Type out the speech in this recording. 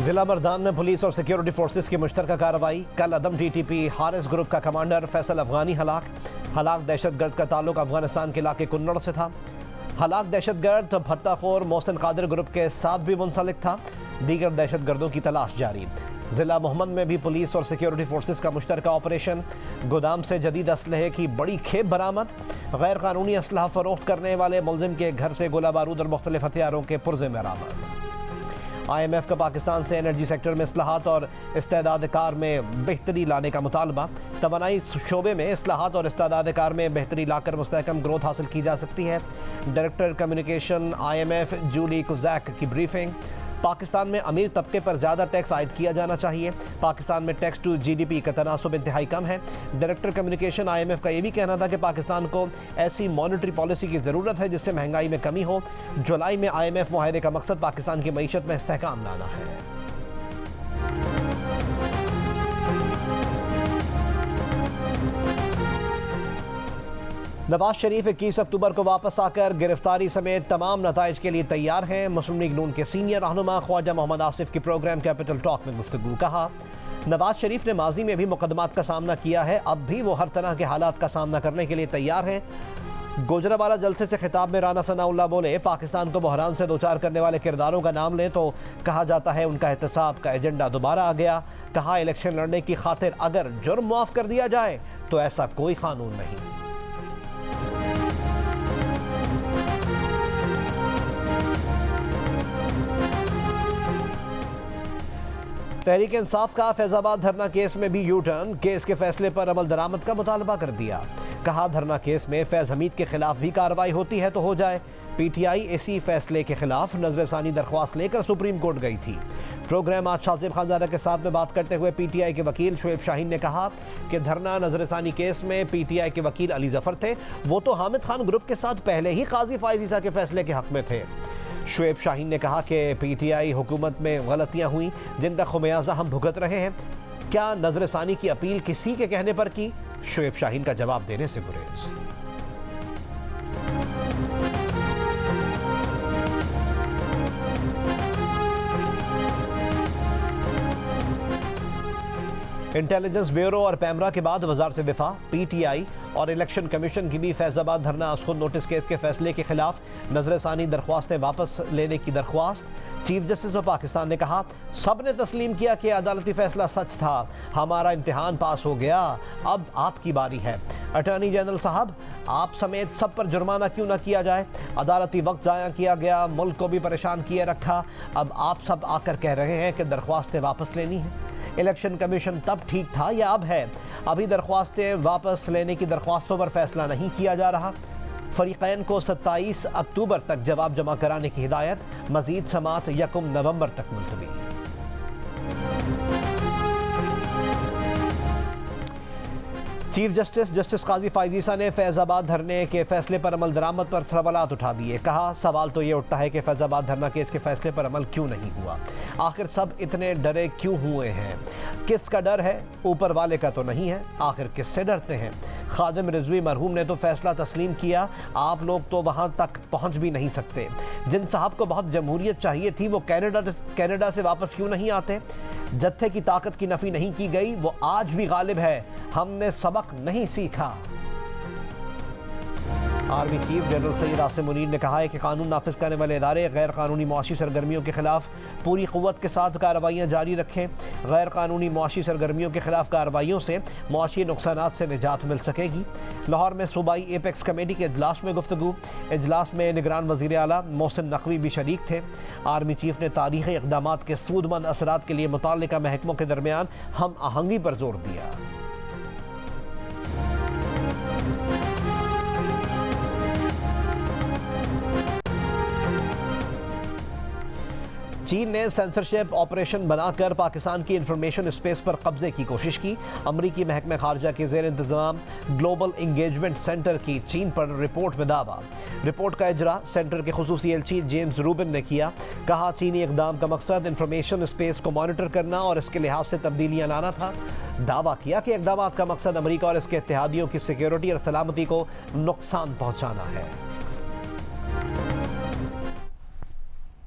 जिला मर्दान में पुलिस और सिक्योरिटी फोर्सेस की मुश्तरका कार्रवाई। कल अदम टीटीपी हारिस ग्रुप का कमांडर फैसल अफगानी हलाक दहशतगर्द का ताल्लुक अफगानिस्तान के इलाके कुन्नड़ से था। हलाक दहशतगर्द भट्टाखोर मोहसिन कादिर ग्रुप के साथ भी मुंसलिक था। दीगर दहशतगर्दों की तलाश जारी। जिला मोहम्मद में भी पुलिस और सिक्योरिटी फोर्सेस का मुश्तरका ऑपरेशन। गोदाम से जदीद असलहे की बड़ी खेप बरामद। गैर कानूनी असलहा फरोख्त करने वाले मुलजिम के घर से गोला बारूद और मुख्तलिफ हथियारों के पुर्जे बरामद। IMF का पाकिस्तान से एनर्जी सेक्टर में इस्लाहात और इस्तेदाद कार में बेहतरी लाने का मुतालबा। तवानाई शोबे में इस्लाहात और इस्तेदाद कार में बेहतरी लाकर मुस्तहकम ग्रोथ हासिल की जा सकती है। डायरेक्टर कम्युनिकेशन IMF जूली कुजैक की ब्रीफिंग। पाकिस्तान में अमीर तबके पर ज़्यादा टैक्स आयद किया जाना चाहिए। पाकिस्तान में टैक्स टू GDP का तनासुब इंतहाई कम है। डायरेक्टर कम्युनिकेशन IMF का यह भी कहना था कि पाकिस्तान को ऐसी मॉनेटरी पॉलिसी की ज़रूरत है जिससे महंगाई में कमी हो। जुलाई में IMF मुआहदे का मकसद पाकिस्तान की मईशत में इस्तेहकाम लाना है। नवाज शरीफ 21 अक्टूबर को वापस आकर गिरफ्तारी समेत तमाम नताइज के लिए तैयार हैं। मुस्लिम लीग नून के सीनियर रहनुमा ख्वाजा मोहम्मद आसिफ की प्रोग्राम कैपिटल टॉक में गुफ्तगू। कहा, नवाज शरीफ ने माजी में भी मुकदमात का सामना किया है, अब भी वो हर तरह के हालात का सामना करने के लिए तैयार हैं। गुजरावाला जलसे से खिताब में राना सनाउल्लाह बोले, पाकिस्तान को बहरान से दोचार करने वाले किरदारों का नाम लें तो कहा जाता है उनका एहतसाब का एजेंडा दोबारा आ गया। कहा, इलेक्शन लड़ने की खातिर अगर जुर्म माफ कर दिया जाए तो ऐसा कोई कानून नहीं। तहरीक इंसाफ का फैजाबाद धरना केस में भी यू टर्न। केस के फैसले पर अमल दरामद का मुतालबा कर दिया। कहा, धरना केस में फैज हमीद के खिलाफ भी कार्रवाई होती है तो हो जाए। PTI इसी फैसले के खिलाफ नजरसानी दरख्वास्त लेकर सुप्रीम कोर्ट गई थी। प्रोग्राम आज शाजिब खानजादा के साथ में बात करते हुए PTI के वकील शुएब शाहीन ने कहा कि धरना नजरसानी केस में PTI के वकील अली जफर थे। वो तो हामिद खान ग्रुप के साथ पहले ही काजी फायज ईसा के फैसले के हक में थे। शुएब शाहीन ने कहा कि PTI हुकूमत में गलतियां हुई जिनका खुमियाजा हम भुगत रहे हैं। क्या नजरसानी की अपील किसी के कहने पर की? शुएब शाहीन का जवाब देने से गुरेज। इंटेलिजेंस ब्यूरो और पैमरा के बाद वजारत दिफा, PTI और इलेक्शन कमीशन की भी फैजाबाद धरना आज खुद नोटिस केस के फैसले के खिलाफ नजरसानी दरख्वास्तें वापस लेने की दरख्वास्त। चीफ जस्टिस ऑफ पाकिस्तान ने कहा, सब ने तस्लीम किया कि अदालती फैसला सच था, हमारा इम्तिहान पास हो गया, अब आपकी बारी है। अटॉर्नी जनरल साहब, आप समेत सब पर जुर्माना क्यों ना किया जाए? अदालती वक्त ज़ाया किया गया, मुल्क को भी परेशान किए रखा, अब आप सब आकर कह रहे हैं कि दरख्वास्तें वापस लेनी है। इलेक्शन कमीशन तब ठीक था या अब है? अभी दरख्वास्तें वापस लेने की दरख्वास्तों पर फैसला नहीं किया जा रहा। फरीक़ैन को 27 अक्टूबर तक जवाब जमा कराने की हिदायत। मज़ीद समात 1 नवंबर तक मुलतवी। चीफ जस्टिस काजी फायज ईसा ने फैजाबाद धरने के फैसले पर अमल दरामद पर सवालात उठा दिए। कहा, सवाल तो ये उठता है कि फैजाबाद धरना केस के फैसले पर अमल क्यों नहीं हुआ? आखिर सब इतने डरे क्यों हुए हैं? किसका डर है? ऊपर वाले का तो नहीं है। आखिर किससे डरते हैं? खादिम रिजवी मरहूम ने तो फैसला तस्लीम किया, आप लोग तो वहाँ तक पहुँच भी नहीं सकते। जिन साहब को बहुत जमहूरियत चाहिए थी वो कनाडा से वापस क्यों नहीं आते? जत्थे की ताकत की नफ़ी नहीं की गई, वो आज भी गालिब है। हमने सबक नहीं सीखा। Army chief general Syed Asim Munir ने कहा है कि कानून नाफिज करने वाले इदारे गैर कानूनी मुआशी सरगर्मियों के खिलाफ पूरी क़ुव्वत के साथ कार्रवाइयाँ जारी रखें। गैर कानूनी मुआशी सरगर्मियों के खिलाफ कार्रवाइयों से मुआशी नुकसानात से निजात मिल सकेगी। लाहौर में सूबाई एपेक्स कमेटी के इजलास में गुफ्तगू। इजलास में निगरान वज़ीर आला मोहसिन नकवी भी शरीक थे। आर्मी चीफ ने तारीख़ी इक़दामात के सूदमंद असरात के लिए मुताल्लिका महकमों के दरमियान हम आहंगी पर जोर दिया। चीन ने सेंसरशिप ऑपरेशन बनाकर पाकिस्तान की इंफॉर्मेशन स्पेस पर कब्जे की कोशिश की। अमरीकी महकमे खारजा के ज़ेर इंतज़ाम ग्लोबल इंगेजमेंट सेंटर की चीन पर रिपोर्ट में दावा। रिपोर्ट का इजरा सेंटर के खुसूसी एलची जेम्स रूबिन ने किया। कहा, चीनी इक़दाम का मकसद इंफॉर्मेशन स्पेस को मॉनिटर करना और इसके लिहाज से तब्दीलियाँ लाना था। दावा किया कि इक़दामात का मकसद अमरीका और इसके इत्तेहादियों की सिक्योरिटी और सलामती को नुकसान पहुँचाना है।